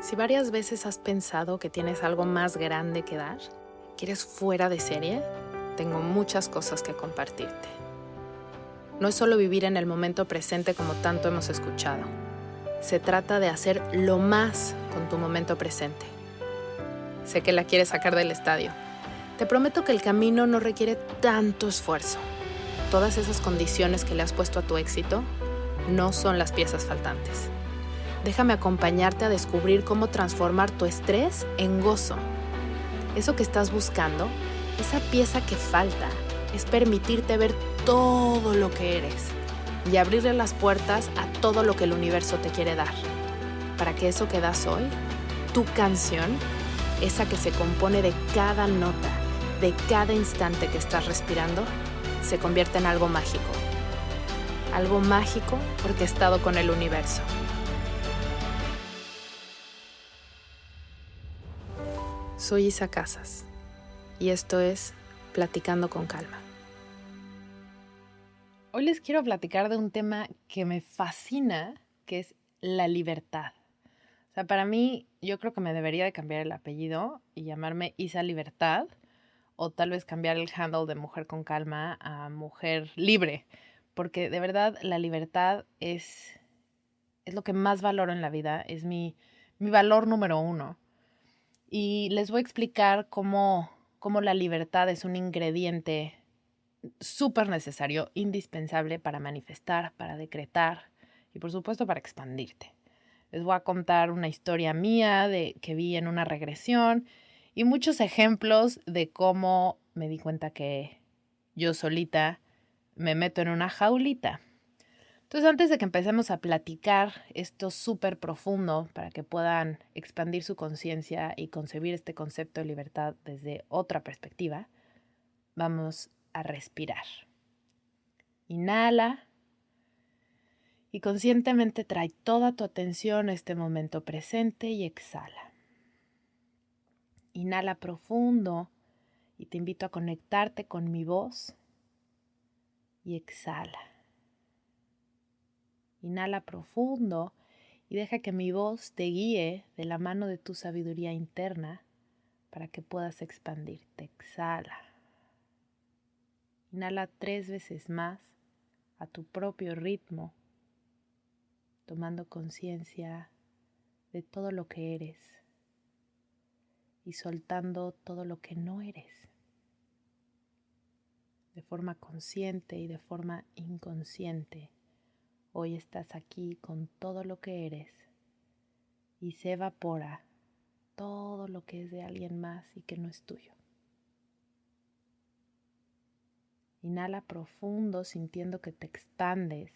Si varias veces has pensado que tienes algo más grande que dar, que eres fuera de serie, tengo muchas cosas que compartirte. No es solo vivir en el momento presente como tanto hemos escuchado. Se trata de hacer lo más con tu momento presente. Sé que la quieres sacar del estadio. Te prometo que el camino no requiere tanto esfuerzo. Todas esas condiciones que le has puesto a tu éxito no son las piezas faltantes. Déjame acompañarte a descubrir cómo transformar tu estrés en gozo. Eso que estás buscando, esa pieza que falta, es permitirte ver todo lo que eres y abrirle las puertas a todo lo que el universo te quiere dar. Para que eso que das hoy, tu canción, esa que se compone de cada nota, de cada instante que estás respirando, se convierta en algo mágico. Algo mágico orquestado con el universo. Soy Isa Casas y esto es Platicando con Calma. Hoy les quiero platicar de un tema que me fascina, que es la libertad. O sea, para mí, yo creo que me debería de cambiar el apellido y llamarme Isa Libertad, o tal vez cambiar el handle de Mujer con Calma a Mujer Libre, porque de verdad la libertad es lo que más valoro en la vida, es mi valor número uno. Y les voy a explicar cómo la libertad es un ingrediente súper necesario, indispensable para manifestar, para decretar y por supuesto para expandirte. Les voy a contar una historia mía que vi en una regresión y muchos ejemplos de cómo me di cuenta que yo solita me meto en una jaulita. Entonces, antes de que empecemos a platicar esto súper profundo para que puedan expandir su conciencia y concebir este concepto de libertad desde otra perspectiva, vamos a respirar. Inhala y conscientemente trae toda tu atención a este momento presente y exhala. Inhala profundo y te invito a conectarte con mi voz y exhala. Inhala profundo y deja que mi voz te guíe de la mano de tu sabiduría interna para que puedas expandirte. Exhala. Inhala 3 veces más a tu propio ritmo, tomando conciencia de todo lo que eres y soltando todo lo que no eres. De forma consciente y de forma inconsciente, hoy estás aquí con todo lo que eres y se evapora todo lo que es de alguien más y que no es tuyo. Inhala profundo sintiendo que te expandes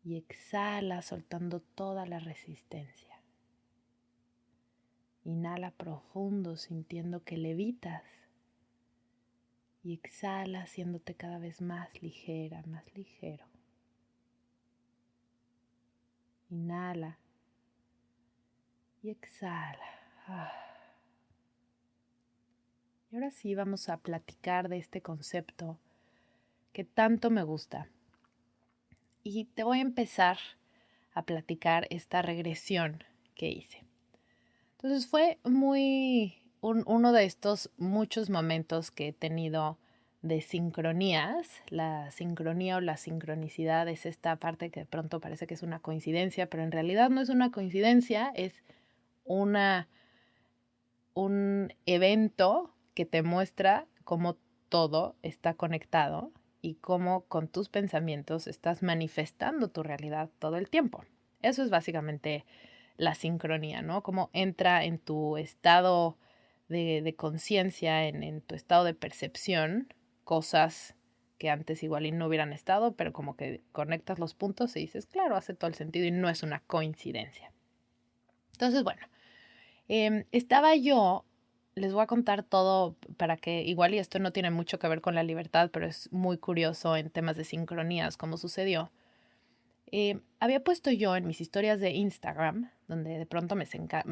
y exhala soltando toda la resistencia. Inhala profundo sintiendo que levitas y exhala haciéndote cada vez más ligera, más ligero. Inhala y exhala. Y ahora sí vamos a platicar de este concepto que tanto me gusta. Y te voy a empezar a platicar esta regresión que hice. Entonces fue uno de estos muchos momentos que he tenido de sincronías. La sincronía o la sincronicidad es esta parte que de pronto parece que es una coincidencia, pero en realidad no es una coincidencia, es un evento que te muestra cómo todo está conectado y cómo con tus pensamientos estás manifestando tu realidad todo el tiempo. Eso es básicamente la sincronía, ¿no? Cómo entra en tu estado de conciencia, en tu estado de percepción, cosas que antes igual y no hubieran estado, pero como que conectas los puntos y dices, claro, hace todo el sentido y no es una coincidencia. Entonces, bueno, estaba yo, les voy a contar todo para que igual y esto no tiene mucho que ver con la libertad, pero es muy curioso en temas de sincronías, cómo sucedió. Había puesto yo en mis historias de Instagram, donde de pronto me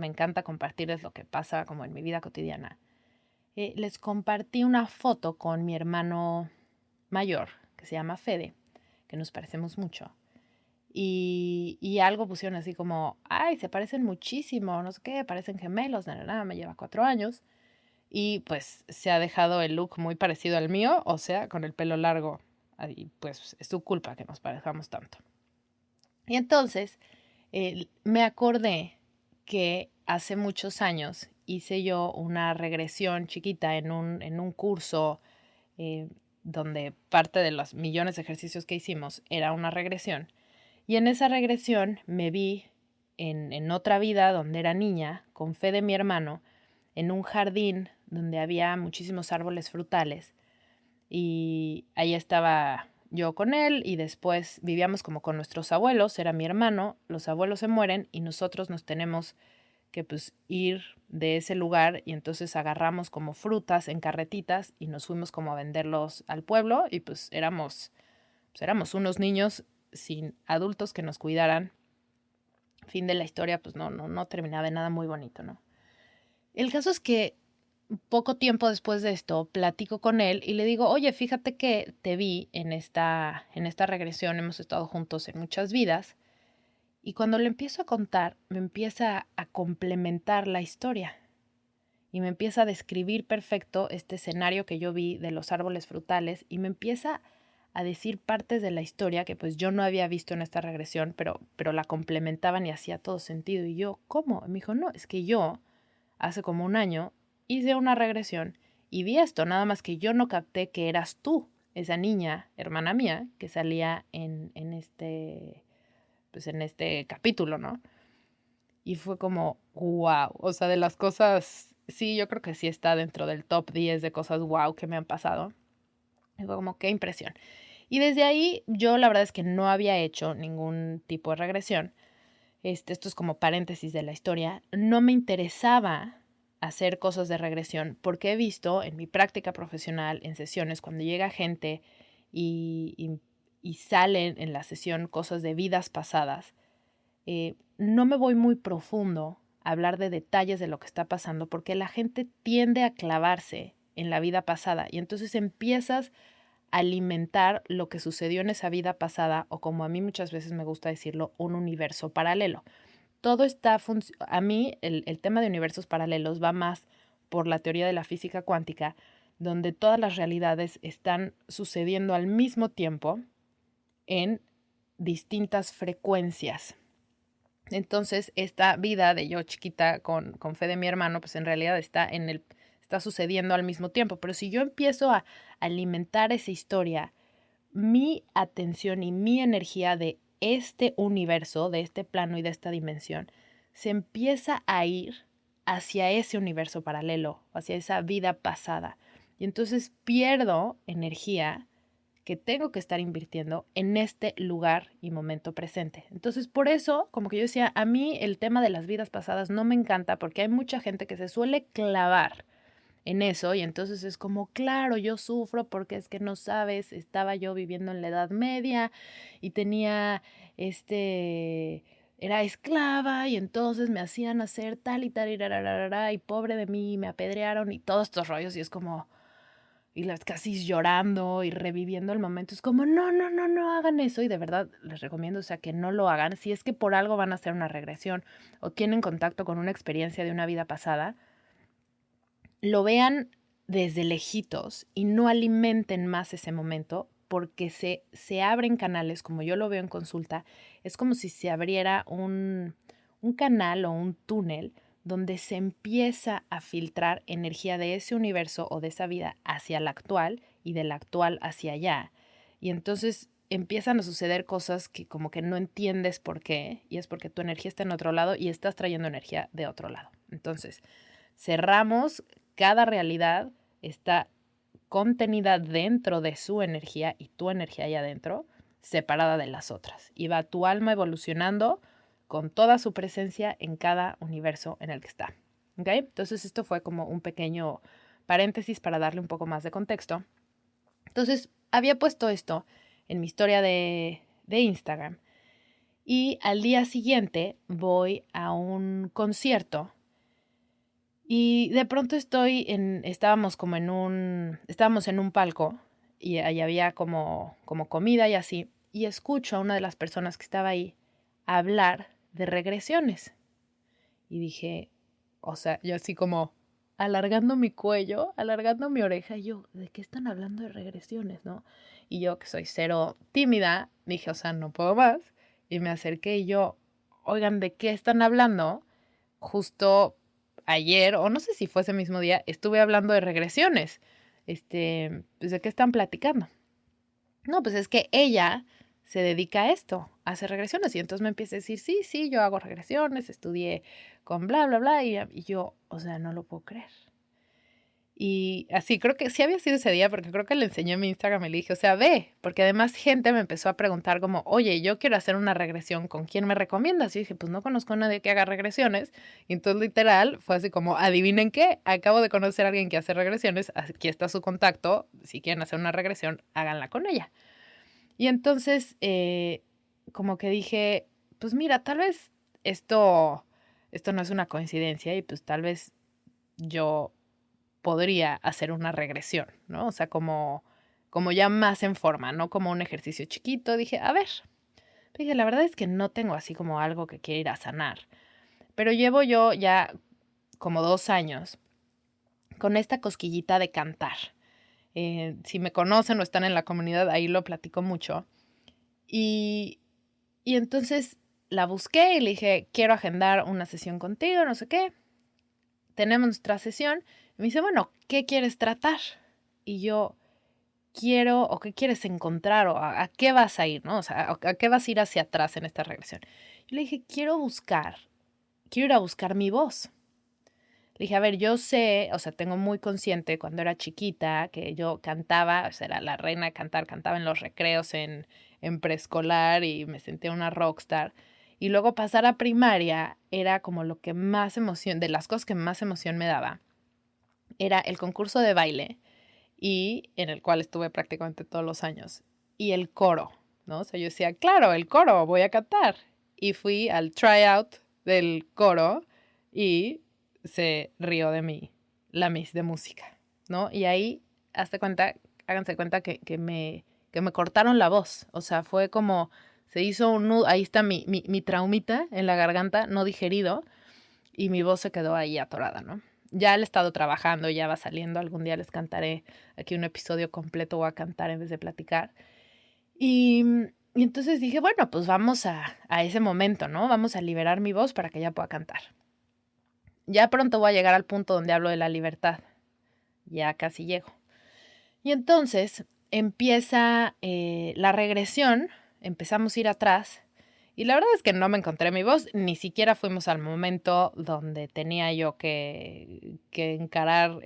encanta compartirles lo que pasa como en mi vida cotidiana. Les compartí una foto con mi hermano mayor, que se llama Fede, que nos parecemos mucho. y algo pusieron así como, ay, se parecen muchísimo, no sé qué, parecen gemelos, me lleva 4 años. Y pues se ha dejado el look muy parecido al mío, o sea, con el pelo largo. Y pues es su culpa que nos parezcamos tanto. Y entonces me acordé que hace muchos años hice yo una regresión chiquita en un curso eh, donde parte de los millones de ejercicios que hicimos era una regresión. Y en esa regresión me vi en otra vida donde era niña, con fe de mi hermano, en un jardín donde había muchísimos árboles frutales. Y ahí estaba yo con él y después vivíamos como con nuestros abuelos, era mi hermano, los abuelos se mueren y nosotros nos tenemos que pues ir de ese lugar y entonces agarramos como frutas en carretitas y nos fuimos como a venderlos al pueblo y pues éramos unos niños sin adultos que nos cuidaran. Fin de la historia, pues no terminaba de nada muy bonito, ¿no? El caso es que poco tiempo después de esto platico con él y le digo, oye, fíjate que te vi en esta regresión, hemos estado juntos en muchas vidas. Y cuando le empiezo a contar, me empieza a complementar la historia y me empieza a describir perfecto este escenario que yo vi de los árboles frutales y me empieza a decir partes de la historia que pues yo no había visto en esta regresión, pero la complementaban y hacía todo sentido. Y yo, ¿cómo? Y me dijo, no, es que yo hace como un año hice una regresión y vi esto, nada más que yo no capté que eras tú, esa niña, hermana mía, que salía en este capítulo, ¿no? Y fue como, wow, o sea, de las cosas, sí, yo creo que sí está dentro del top 10 de cosas wow que me han pasado. Y fue como, qué impresión. Y desde ahí yo la verdad es que no había hecho ningún tipo de regresión. Esto es como paréntesis de la historia. No me interesaba hacer cosas de regresión porque he visto en mi práctica profesional, en sesiones, cuando llega gente y salen en la sesión cosas de vidas pasadas, no me voy muy profundo a hablar de detalles de lo que está pasando porque la gente tiende a clavarse en la vida pasada y entonces empiezas a alimentar lo que sucedió en esa vida pasada o, como a mí muchas veces me gusta decirlo, un universo paralelo. Todo está a mí el tema de universos paralelos va más por la teoría de la física cuántica, donde todas las realidades están sucediendo al mismo tiempo en distintas frecuencias. Entonces, esta vida de yo chiquita con fe de mi hermano, pues en realidad está sucediendo al mismo tiempo. Pero si yo empiezo a alimentar esa historia, mi atención y mi energía de este universo, de este plano y de esta dimensión, se empieza a ir hacia ese universo paralelo, hacia esa vida pasada. Y entonces pierdo energía que tengo que estar invirtiendo en este lugar y momento presente. Entonces, por eso, como que yo decía, a mí el tema de las vidas pasadas no me encanta porque hay mucha gente que se suele clavar en eso y entonces es como, claro, yo sufro porque es que no sabes, estaba yo viviendo en la Edad Media y tenía era esclava y entonces me hacían hacer tal y tal y pobre de mí, me apedrearon y todos estos rollos y es como, y las casi llorando y reviviendo el momento. Es como, no hagan eso. Y de verdad les recomiendo, o sea, que no lo hagan. Si es que por algo van a hacer una regresión o tienen contacto con una experiencia de una vida pasada, lo vean desde lejitos y no alimenten más ese momento porque se abren canales, como yo lo veo en consulta, es como si se abriera un canal o un túnel donde se empieza a filtrar energía de ese universo o de esa vida hacia la actual y de la actual hacia allá. Y entonces empiezan a suceder cosas que como que no entiendes por qué, y es porque tu energía está en otro lado y estás trayendo energía de otro lado. Entonces, cerramos, cada realidad está contenida dentro de su energía y tu energía ahí adentro, separada de las otras. Y va tu alma evolucionando con toda su presencia en cada universo en el que está. ¿Ok? Entonces esto fue como un pequeño paréntesis para darle un poco más de contexto. Entonces había puesto esto en mi historia de Instagram y al día siguiente voy a un concierto y de pronto estábamos en un palco y ahí había como comida y así. y escucho a una de las personas que estaba ahí hablar de regresiones. Y dije, o sea, yo así como alargando mi cuello, alargando mi oreja, y yo, ¿de qué están hablando de regresiones, no? Y yo, que soy cero tímida, dije, o sea, no puedo más. Y me acerqué y yo, oigan, ¿de qué están hablando? Justo ayer, o no sé si fue ese mismo día, estuve hablando de regresiones. Pues, ¿de qué están platicando? No, pues es que ella se dedica a esto, hace regresiones. Y entonces me empieza a decir, sí, yo hago regresiones, estudié con bla, bla, bla. Y yo, o sea, no lo puedo creer. Y así, creo que sí había sido ese día, porque creo que le enseñé mi Instagram y le dije, o sea, ve, porque además gente me empezó a preguntar como, oye, yo quiero hacer una regresión, ¿con quién me recomiendas? Y yo dije, pues no conozco a nadie que haga regresiones. Y entonces literal fue así como, adivinen qué, acabo de conocer a alguien que hace regresiones, aquí está su contacto, si quieren hacer una regresión, háganla con ella. Y entonces, como que dije, pues mira, tal vez esto no es una coincidencia y pues tal vez yo podría hacer una regresión, ¿no? O sea, como ya más en forma, no como un ejercicio chiquito. Dije, a ver, dije, la verdad es que no tengo así como algo que quiera ir a sanar, pero llevo yo ya como 2 años con esta cosquillita de cantar. Si me conocen o están en la comunidad, ahí lo platico mucho. Y, y entonces la busqué y le dije, quiero agendar una sesión contigo, no sé qué. Tenemos nuestra sesión. Y me dice, bueno, ¿qué quieres tratar? Y yo, quiero, o qué quieres encontrar, o a qué vas a ir, ¿no? O sea, a qué vas a ir hacia atrás en esta regresión. Yo le dije, quiero ir a buscar mi voz. Le dije, a ver, yo sé, o sea, tengo muy consciente cuando era chiquita que yo cantaba, o sea, era la reina de cantar, cantaba en los recreos en preescolar y me sentía una rockstar. Y luego pasar a primaria era como lo que más emoción, de las cosas que más emoción me daba, era el concurso de baile y en el cual estuve prácticamente todos los años, y el coro, ¿no? O sea, yo decía, claro, el coro, voy a cantar. Y fui al tryout del coro y se rió de mí la Miss de música, ¿no? Y ahí, háganse cuenta que me cortaron la voz. O sea, fue como, se hizo un nudo, ahí está mi traumita en la garganta, no digerido, y mi voz se quedó ahí atorada, ¿no? Ya le he estado trabajando, ya va saliendo, algún día les cantaré aquí un episodio completo, voy a cantar en vez de platicar. Y, y entonces dije, bueno, pues vamos a ese momento, ¿no? Vamos a liberar mi voz para que ya pueda cantar. Ya pronto voy a llegar al punto donde hablo de la libertad. Ya casi llego. Y entonces empieza la regresión, empezamos a ir atrás. Y la verdad es que no me encontré mi voz, ni siquiera fuimos al momento donde tenía yo que encarar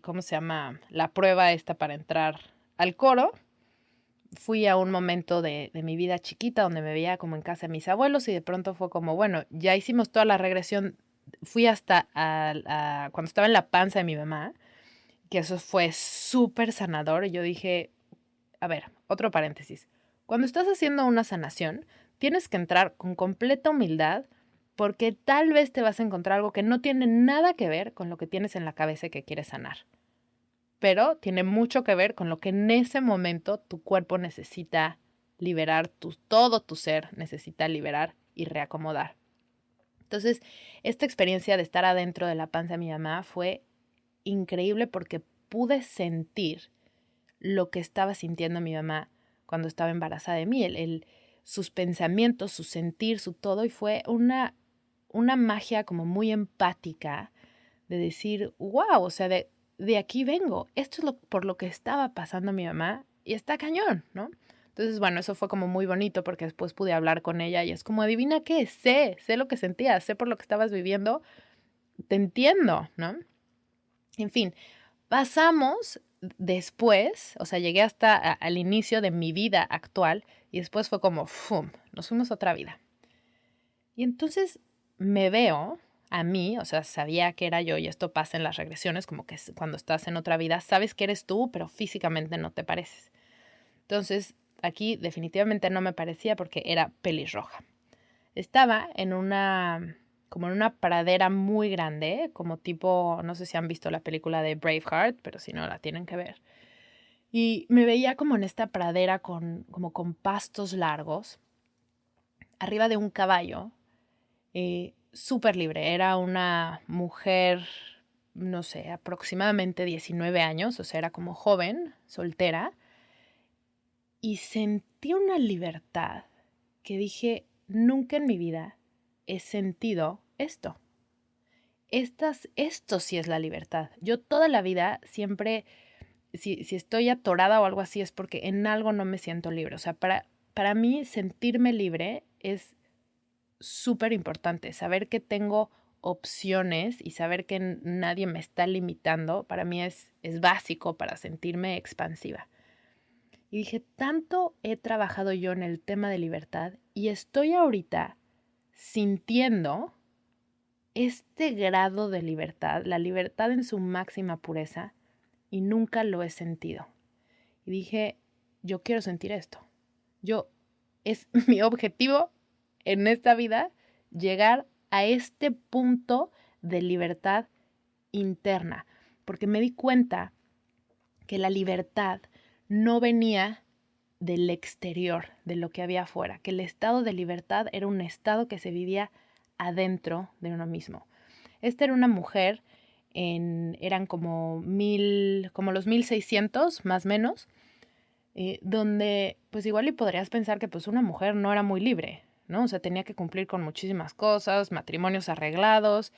¿cómo se llama? La prueba esta para entrar al coro. Fui a un momento de mi vida chiquita donde me veía como en casa de mis abuelos y de pronto fue como, bueno, ya hicimos toda la regresión. Fui hasta cuando estaba en la panza de mi mamá, que eso fue súper sanador. Y yo dije, a ver, otro paréntesis. Cuando estás haciendo una sanación, tienes que entrar con completa humildad porque tal vez te vas a encontrar algo que no tiene nada que ver con lo que tienes en la cabeza y que quieres sanar. Pero tiene mucho que ver con lo que en ese momento tu cuerpo necesita liberar, todo tu ser necesita liberar y reacomodar. Entonces, esta experiencia de estar adentro de la panza de mi mamá fue increíble porque pude sentir lo que estaba sintiendo mi mamá cuando estaba embarazada de mí, sus pensamientos, su sentir, su todo, y fue una magia como muy empática de decir, wow, o sea, de aquí vengo, esto es por lo que estaba pasando mi mamá y está cañón, ¿no? Entonces, bueno, eso fue como muy bonito porque después pude hablar con ella y es como, adivina qué, sé lo que sentías, sé por lo que estabas viviendo, te entiendo, ¿no? En fin, pasamos después, o sea, llegué hasta al inicio de mi vida actual y después fue como, ¡fum!, nos fuimos a otra vida. Y entonces me veo a mí, o sea, sabía que era yo y esto pasa en las regresiones, como que cuando estás en otra vida, sabes que eres tú, pero físicamente no te pareces. Entonces, aquí definitivamente no me parecía porque era pelirroja. Estaba como en una pradera muy grande, como tipo, no sé si han visto la película de Braveheart, pero si no, la tienen que ver. Y me veía como en esta pradera como con pastos largos, arriba de un caballo, súper libre. Era una mujer, no sé, aproximadamente 19 años, o sea, era como joven, soltera, y sentí una libertad que dije, nunca en mi vida he sentido esto. Esto sí es la libertad. Yo toda la vida siempre, si estoy atorada o algo así, es porque en algo no me siento libre. O sea, para mí sentirme libre es súper importante. Saber que tengo opciones y saber que nadie me está limitando, para mí es básico para sentirme expansiva. Y dije, tanto he trabajado yo en el tema de libertad y estoy ahorita sintiendo este grado de libertad, la libertad en su máxima pureza, y nunca lo he sentido. Y dije, yo quiero sentir esto. Es mi objetivo en esta vida llegar a este punto de libertad interna, porque me di cuenta que la libertad no venía del exterior, de lo que había afuera, que el estado de libertad era un estado que se vivía adentro de uno mismo. Esta era una mujer, eran como como los 1600 más o menos, donde pues igual y podrías pensar que pues una mujer no era muy libre, ¿no? O sea, tenía que cumplir con muchísimas cosas, matrimonios arreglados,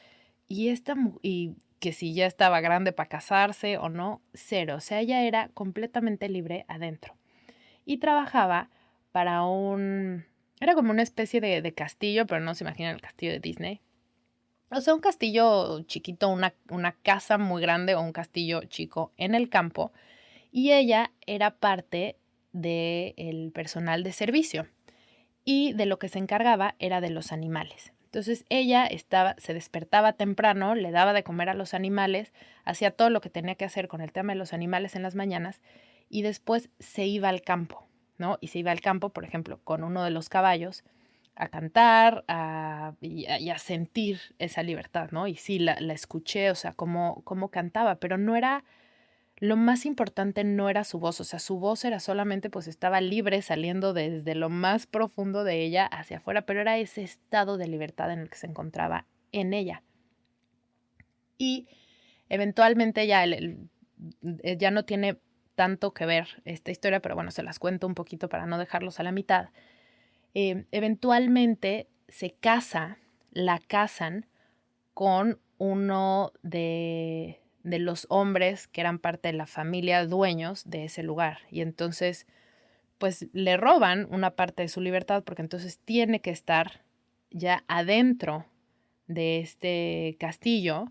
y que si ya estaba grande para casarse o no, cero. O sea, ella era completamente libre adentro. Y trabajaba para era como una especie de castillo, pero no se imaginan el castillo de Disney. O sea, un castillo chiquito, una casa muy grande o un castillo chico en el campo. Y ella era parte del personal de servicio. Y de lo que se encargaba era de los animales. Entonces ella se despertaba temprano, le daba de comer a los animales, hacía todo lo que tenía que hacer con el tema de los animales en las mañanas y después se iba al campo, ¿no? Y se iba al campo, por ejemplo, con uno de los caballos a cantar y a sentir esa libertad, ¿no? Y sí, la escuché, o sea, cómo cantaba, pero no era, lo más importante no era su voz, o sea, su voz era solamente, pues estaba libre saliendo desde lo más profundo de ella hacia afuera, pero era ese estado de libertad en el que se encontraba en ella. Y eventualmente ya no tiene tanto que ver esta historia, pero bueno, se las cuento un poquito para no dejarlos a la mitad. Eventualmente la casan con uno de los hombres que eran parte de la familia dueños de ese lugar. Y entonces, pues le roban una parte de su libertad porque entonces tiene que estar ya adentro de este castillo,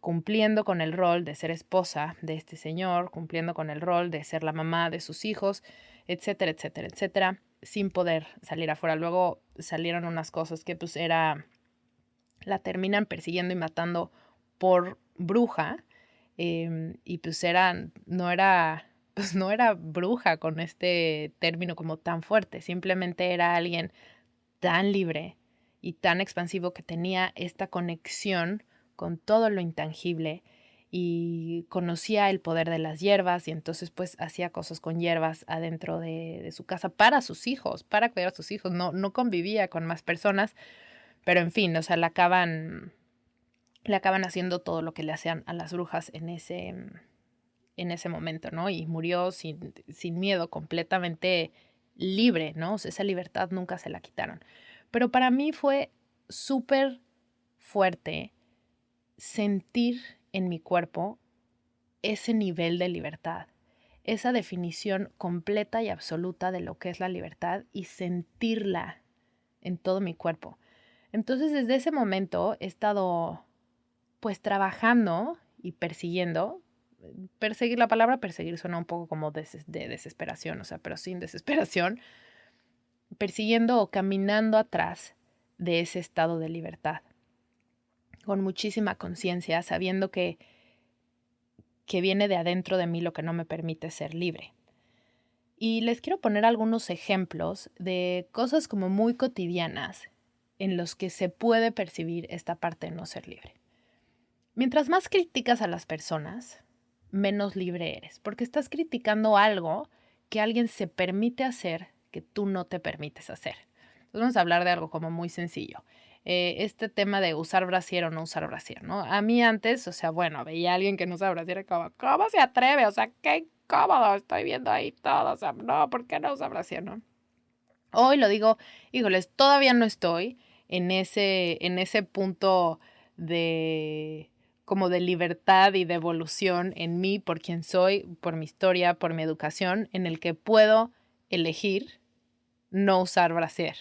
cumpliendo con el rol de ser esposa de este señor, cumpliendo con el rol de ser la mamá de sus hijos, etcétera, etcétera, etcétera, sin poder salir afuera. Luego salieron unas cosas que pues la terminan persiguiendo y matando por bruja, y pues pues no era bruja con este término como tan fuerte, simplemente era alguien tan libre y tan expansivo que tenía esta conexión con todo lo intangible y conocía el poder de las hierbas y entonces pues hacía cosas con hierbas adentro de su casa para sus hijos, para cuidar a sus hijos, no convivía con más personas, pero en fin, o sea, le acaban haciendo todo lo que le hacían a las brujas en ese momento, ¿no? Y murió sin miedo, completamente libre, ¿no? O sea, esa libertad nunca se la quitaron. Pero para mí fue súper fuerte sentir en mi cuerpo ese nivel de libertad, esa definición completa y absoluta de lo que es la libertad y sentirla en todo mi cuerpo. Entonces, desde ese momento he estado pues trabajando y persiguiendo. Perseguir, la palabra perseguir suena un poco como de desesperación, o sea, pero sin desesperación, persiguiendo o caminando atrás de ese estado de libertad, con muchísima conciencia, sabiendo que viene de adentro de mí lo que no me permite ser libre. Y les quiero poner algunos ejemplos de cosas como muy cotidianas en los que se puede percibir esta parte de no ser libre. Mientras más criticas a las personas, menos libre eres, porque estás criticando algo que alguien se permite hacer que tú no te permites hacer. Entonces vamos a hablar de algo como muy sencillo. Este tema de usar brasier o no usar brasier, ¿no? A mí antes, o sea, bueno, veía a alguien que no usa brasier y como, ¿cómo se atreve? O sea, qué incómodo, estoy viendo ahí todo, o sea, no, ¿por qué no usa brasier, no? Hoy lo digo, híjoles, todavía no estoy en ese punto de como de libertad y de evolución en mí, por quien soy, por mi historia, por mi educación, en el que puedo elegir no usar brasier,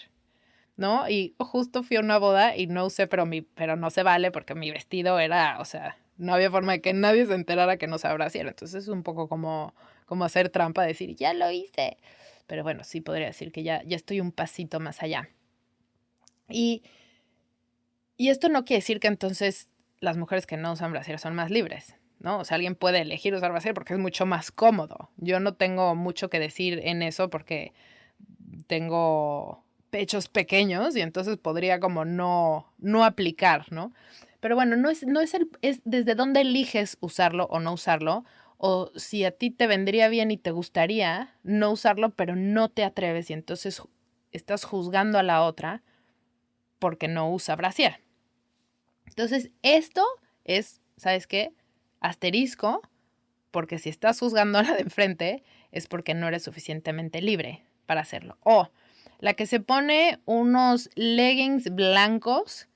¿no? Y justo fui a una boda y no usé, pero no se vale porque mi vestido era, o sea, no había forma de que nadie se enterara que no usaba brasier. Entonces es un poco como hacer trampa, decir, ya lo hice. Pero bueno, sí podría decir que ya estoy un pasito más allá. Y esto no quiere decir que entonces las mujeres que no usan brasier son más libres, ¿no? O sea, alguien puede elegir usar brasier porque es mucho más cómodo. Yo no tengo mucho que decir en eso porque tengo pechos pequeños y entonces podría como no aplicar, ¿no? Pero bueno, es desde dónde eliges usarlo o no usarlo, o si a ti te vendría bien y te gustaría no usarlo, pero no te atreves y entonces estás juzgando a la otra porque no usa brasier. Entonces, esto es, ¿sabes qué? Asterisco, porque si estás juzgando a la de enfrente es porque no eres suficientemente libre para hacerlo. O la que se pone unos leggings blancos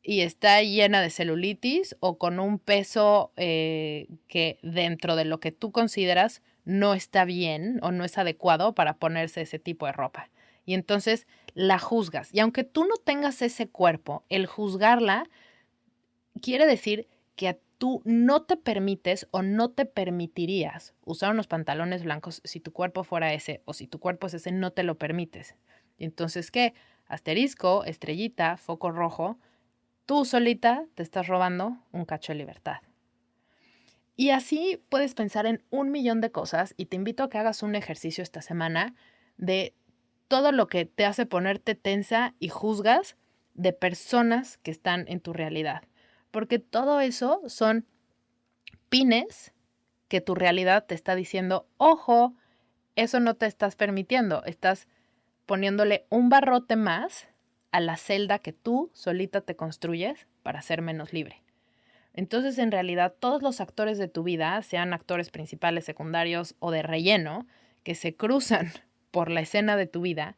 y está llena de celulitis o con un peso que dentro de lo que tú consideras no está bien o no es adecuado para ponerse ese tipo de ropa. Y entonces la juzgas. Y aunque tú no tengas ese cuerpo, el juzgarla quiere decir que tú no te permites o no te permitirías usar unos pantalones blancos si tu cuerpo fuera ese o si tu cuerpo es ese, no te lo permites. Y entonces, ¿qué? Asterisco, estrellita, foco rojo, tú solita te estás robando un cacho de libertad. Y así puedes pensar en un millón de cosas y te invito a que hagas un ejercicio esta semana de todo lo que te hace ponerte tensa y juzgas de personas que están en tu realidad. Porque todo eso son pines que tu realidad te está diciendo, ojo, eso no te estás permitiendo, estás poniéndole un barrote más a la celda que tú solita te construyes para ser menos libre. Entonces, en realidad, todos los actores de tu vida, sean actores principales, secundarios o de relleno, que se cruzan por la escena de tu vida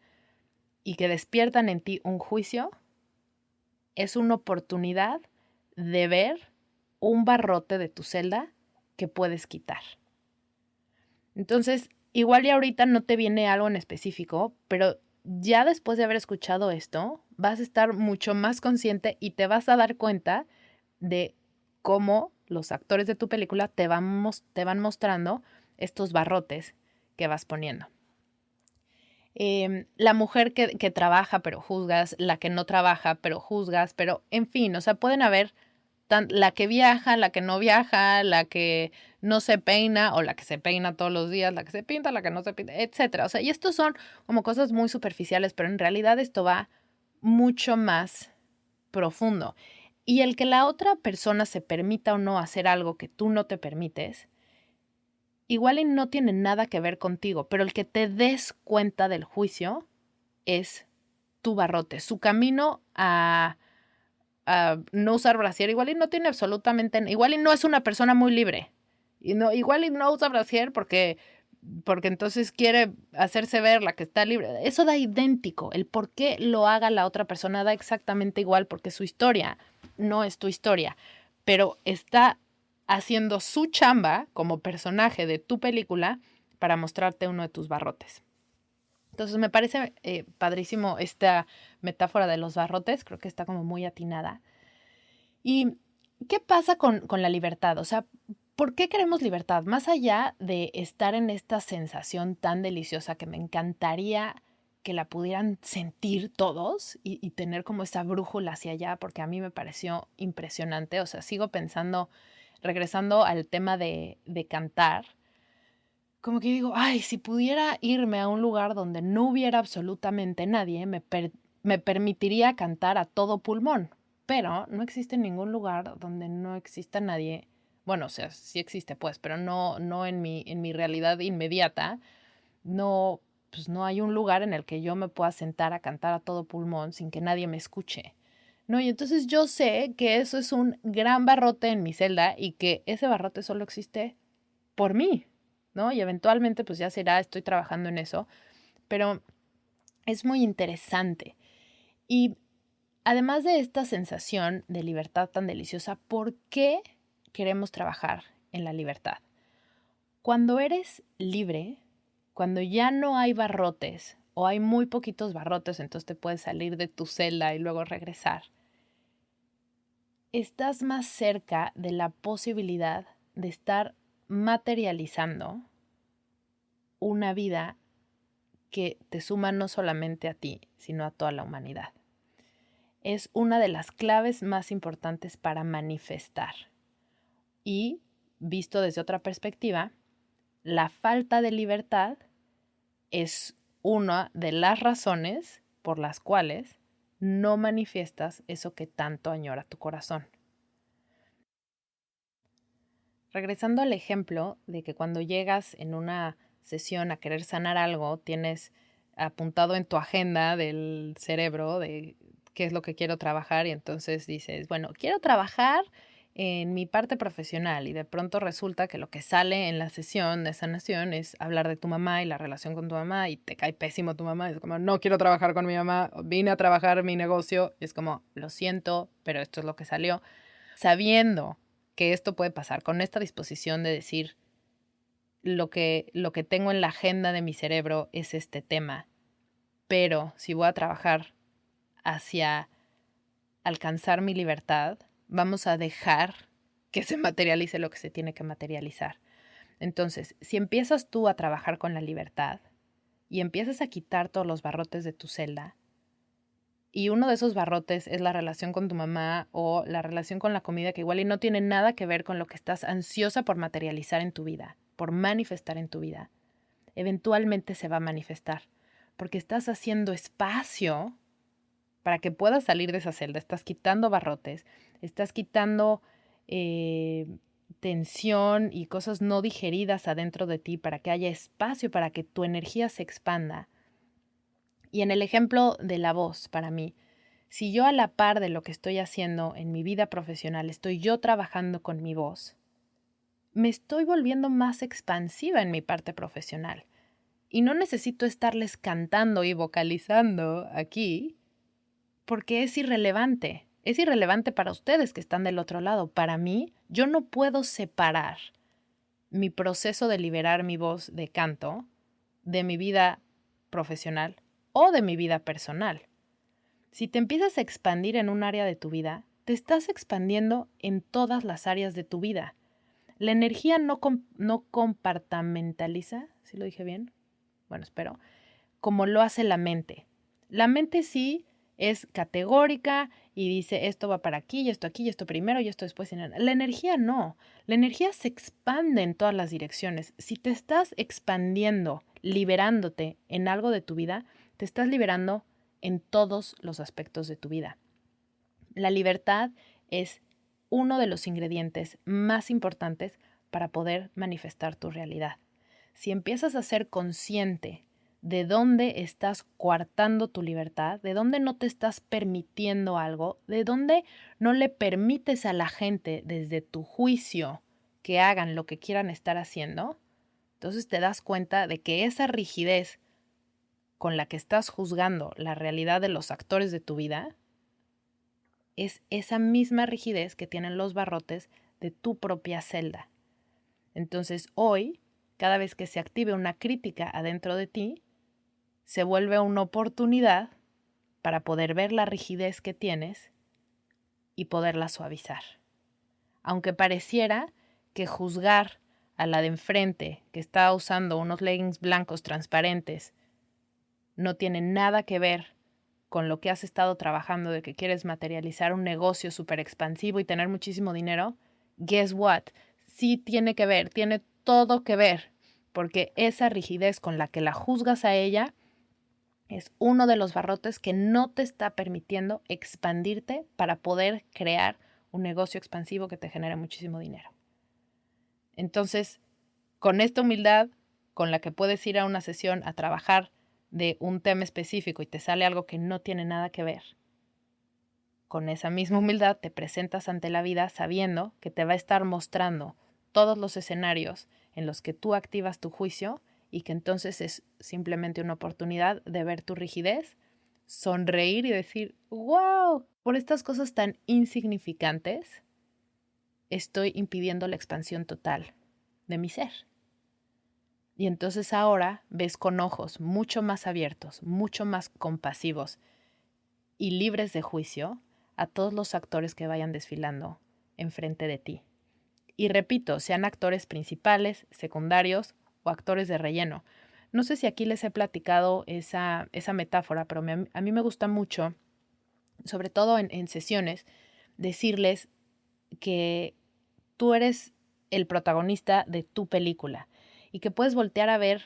y que despiertan en ti un juicio, es una oportunidad de ver un barrote de tu celda que puedes quitar. Entonces, igual y ahorita no te viene algo en específico, pero ya después de haber escuchado esto, vas a estar mucho más consciente y te vas a dar cuenta de cómo los actores de tu película te van mostrando estos barrotes que vas poniendo. La mujer que trabaja pero juzgas, la que no trabaja pero juzgas, pero en fin, o sea, pueden haber la que viaja, la que no viaja, la que no se peina o la que se peina todos los días, la que se pinta, la que no se pinta, etcétera. O sea, y estos son como cosas muy superficiales, pero en realidad esto va mucho más profundo. Y el que la otra persona se permita o no hacer algo que tú no te permites, igual y no tiene nada que ver contigo, pero el que te des cuenta del juicio es tu barrote, su camino a no usar brasier, igual y no tiene absolutamente, igual y no es una persona muy libre, y no, igual y no usa brasier porque entonces quiere hacerse ver la que está libre. Eso da idéntico, el por qué lo haga la otra persona da exactamente igual, porque su historia no es tu historia, pero está haciendo su chamba como personaje de tu película para mostrarte uno de tus barrotes. Entonces me parece padrísimo esta metáfora de los barrotes, creo que está como muy atinada. ¿Y qué pasa con la libertad? O sea, ¿por qué queremos libertad? Más allá de estar en esta sensación tan deliciosa que me encantaría que la pudieran sentir todos y tener como esa brújula hacia allá, porque a mí me pareció impresionante. O sea, sigo pensando, regresando al tema de cantar, como que digo, ay, si pudiera irme a un lugar donde no hubiera absolutamente nadie, me permitiría cantar a todo pulmón. Pero no existe ningún lugar donde no exista nadie Bueno, o sea, sí existe, pues, pero no en mi realidad inmediata. No, pues, no hay un lugar en el que yo me pueda sentar a cantar a todo pulmón sin que nadie me escuche, ¿no? Y entonces yo sé que eso es un gran barrote en mi celda y que ese barrote solo existe por mí, ¿no? Y eventualmente, pues, ya será, estoy trabajando en eso, pero es muy interesante. Y además de esta sensación de libertad tan deliciosa, ¿por qué queremos trabajar en la libertad? Cuando eres libre, cuando ya no hay barrotes o hay muy poquitos barrotes, entonces te puedes salir de tu celda y luego regresar, estás más cerca de la posibilidad de estar materializando una vida que te suma no solamente a ti, sino a toda la humanidad. Es una de las claves más importantes para manifestar. Y, visto desde otra perspectiva, la falta de libertad es una de las razones por las cuales no manifiestas eso que tanto añora tu corazón. Regresando al ejemplo de que cuando llegas en una sesión a querer sanar algo, tienes apuntado en tu agenda del cerebro de qué es lo que quiero trabajar y entonces dices, bueno, quiero trabajar en mi parte profesional y de pronto resulta que lo que sale en la sesión de sanación es hablar de tu mamá y la relación con tu mamá y te cae pésimo tu mamá, es como, no quiero trabajar con mi mamá, vine a trabajar mi negocio y es como, lo siento, pero esto es lo que salió, sabiendo que esto puede pasar, con esta disposición de decir lo que tengo en la agenda de mi cerebro es este tema, pero si voy a trabajar hacia alcanzar mi libertad, vamos a dejar que se materialice lo que se tiene que materializar. Entonces, si empiezas tú a trabajar con la libertad y empiezas a quitar todos los barrotes de tu celda, y uno de esos barrotes es la relación con tu mamá o la relación con la comida, que igual y no tiene nada que ver con lo que estás ansiosa por materializar en tu vida, por manifestar en tu vida. Eventualmente se va a manifestar, porque estás haciendo espacio para que puedas salir de esa celda. Estás quitando barrotes, estás quitando tensión y cosas no digeridas adentro de ti para que haya espacio para que tu energía se expanda. Y en el ejemplo de la voz, para mí, si yo a la par de lo que estoy haciendo en mi vida profesional estoy yo trabajando con mi voz, me estoy volviendo más expansiva en mi parte profesional. Y no necesito estarles cantando y vocalizando aquí porque es irrelevante. Es irrelevante para ustedes que están del otro lado. Para mí, yo no puedo separar mi proceso de liberar mi voz de canto de mi vida profesional o de mi vida personal. Si te empiezas a expandir en un área de tu vida, te estás expandiendo en todas las áreas de tu vida. La energía no compartamentaliza, ¿sí lo dije bien? Bueno, espero, como lo hace la mente. La mente sí es categórica y dice esto va para aquí y esto primero y esto después. La energía no. La energía se expande en todas las direcciones. Si te estás expandiendo, liberándote en algo de tu vida, te estás liberando en todos los aspectos de tu vida. La libertad es uno de los ingredientes más importantes para poder manifestar tu realidad. Si empiezas a ser consciente de dónde estás coartando tu libertad, de dónde no te estás permitiendo algo, de dónde no le permites a la gente desde tu juicio que hagan lo que quieran estar haciendo, entonces te das cuenta de que esa rigidez con la que estás juzgando la realidad de los actores de tu vida es esa misma rigidez que tienen los barrotes de tu propia celda. Entonces hoy, cada vez que se active una crítica adentro de ti, se vuelve una oportunidad para poder ver la rigidez que tienes y poderla suavizar. Aunque pareciera que juzgar a la de enfrente que está usando unos leggings blancos transparentes no tiene nada que ver con lo que has estado trabajando de que quieres materializar un negocio súper expansivo y tener muchísimo dinero, guess what? Sí tiene que ver, tiene todo que ver, porque esa rigidez con la que la juzgas a ella es uno de los barrotes que no te está permitiendo expandirte para poder crear un negocio expansivo que te genere muchísimo dinero. Entonces, con esta humildad con la que puedes ir a una sesión a trabajar de un tema específico y te sale algo que no tiene nada que ver, con esa misma humildad te presentas ante la vida sabiendo que te va a estar mostrando todos los escenarios en los que tú activas tu juicio y que entonces es simplemente una oportunidad de ver tu rigidez, sonreír y decir, wow, por estas cosas tan insignificantes estoy impidiendo la expansión total de mi ser. Y entonces ahora ves con ojos mucho más abiertos, mucho más compasivos y libres de juicio a todos los actores que vayan desfilando enfrente de ti. Y repito, sean actores principales, secundarios o actores de relleno. No sé si aquí les he platicado esa metáfora, pero a mí me gusta mucho, sobre todo en sesiones, decirles que tú eres el protagonista de tu película y que puedes voltear a ver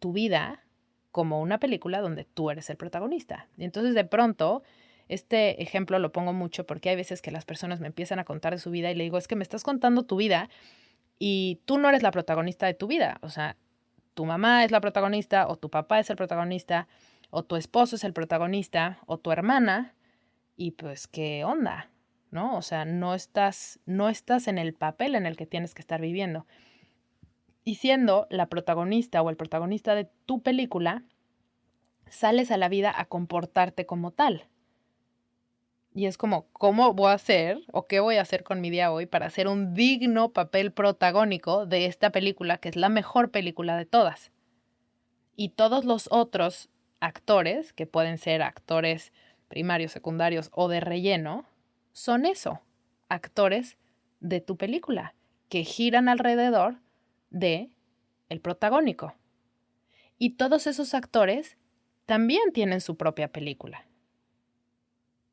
tu vida como una película donde tú eres el protagonista. Y entonces de pronto, este ejemplo lo pongo mucho porque hay veces que las personas me empiezan a contar de su vida y le digo, es que me estás contando tu vida y tú no eres la protagonista de tu vida. O sea, tu mamá es la protagonista o tu papá es el protagonista o tu esposo es el protagonista o tu hermana y pues, ¿qué onda? ¿No? O sea, no estás en el papel en el que tienes que estar viviendo. Y siendo la protagonista o el protagonista de tu película, sales a la vida a comportarte como tal. Y es como, ¿cómo voy a hacer o qué voy a hacer con mi día hoy para hacer un digno papel protagónico de esta película, que es la mejor película de todas? Y todos los otros actores, que pueden ser actores primarios, secundarios o de relleno, son eso, actores de tu película, que giran alrededor de el protagónico. Y todos esos actores también tienen su propia película.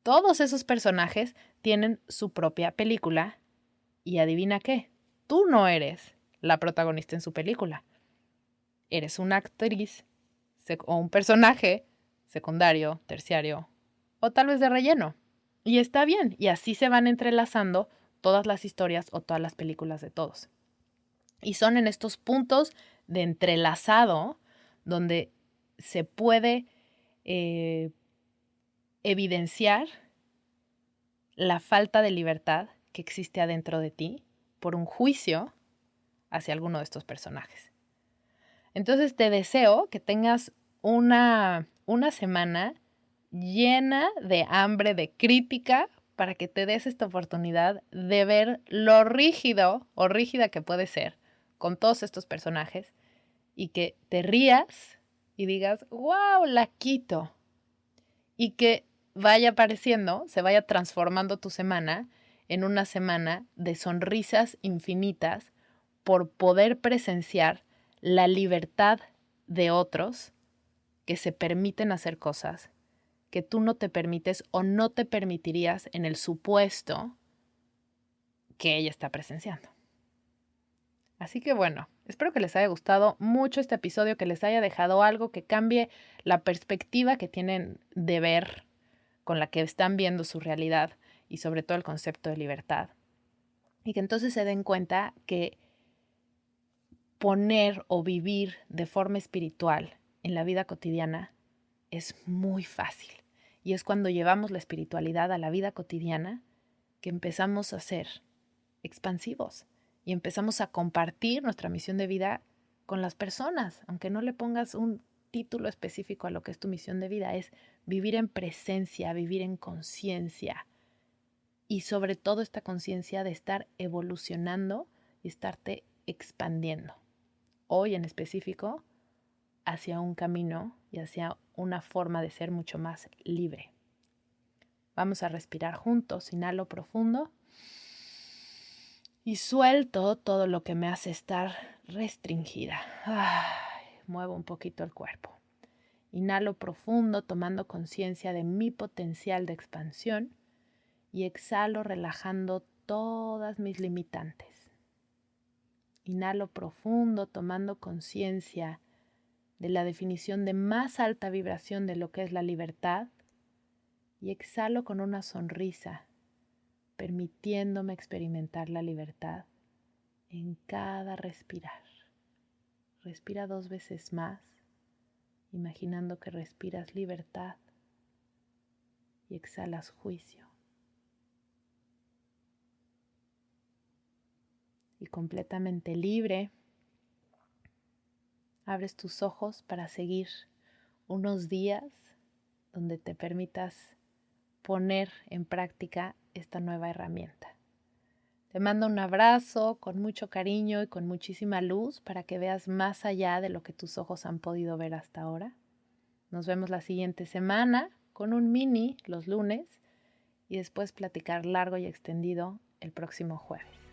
Todos esos personajes tienen su propia película y adivina qué, tú no eres la protagonista en su película. Eres una actriz o un personaje secundario, terciario o tal vez de relleno. Y está bien, y así se van entrelazando todas las historias o todas las películas de todos. Y son en estos puntos de entrelazado donde se puede evidenciar la falta de libertad que existe adentro de ti por un juicio hacia alguno de estos personajes. Entonces te deseo que tengas una semana llena de hambre, de crítica, para que te des esta oportunidad de ver lo rígido o rígida que puede ser con todos estos personajes y que te rías y digas, wow, la quito. Y que vaya apareciendo, se vaya transformando tu semana en una semana de sonrisas infinitas por poder presenciar la libertad de otros que se permiten hacer cosas que tú no te permites o no te permitirías en el supuesto que ella está presenciando. Así que bueno, espero que les haya gustado mucho este episodio, que les haya dejado algo que cambie la perspectiva que tienen de ver, con la que están viendo su realidad y sobre todo el concepto de libertad. Y que entonces se den cuenta que poner o vivir de forma espiritual en la vida cotidiana es muy fácil. Y es cuando llevamos la espiritualidad a la vida cotidiana que empezamos a ser expansivos y empezamos a compartir nuestra misión de vida con las personas, aunque no le pongas un título específico a lo que es tu misión de vida, es vivir en presencia, vivir en conciencia y sobre todo esta conciencia de estar evolucionando y estarte expandiendo. Hoy en específico, hacia un camino y hacia una forma de ser mucho más libre. Vamos a respirar juntos, inhalo profundo y suelto todo lo que me hace estar restringida. Muevo un poquito el cuerpo. Inhalo profundo, tomando conciencia de mi potencial de expansión y exhalo relajando todas mis limitantes. Inhalo profundo, tomando conciencia de la definición de más alta vibración de lo que es la libertad y exhalo con una sonrisa, permitiéndome experimentar la libertad en cada respirar. Respira 2 veces más, imaginando que respiras libertad y exhalas juicio. Y completamente libre, abres tus ojos para seguir unos días donde te permitas poner en práctica esta nueva herramienta. Te mando un abrazo con mucho cariño y con muchísima luz para que veas más allá de lo que tus ojos han podido ver hasta ahora. Nos vemos la siguiente semana con un mini los lunes y después platicar largo y extendido el próximo jueves.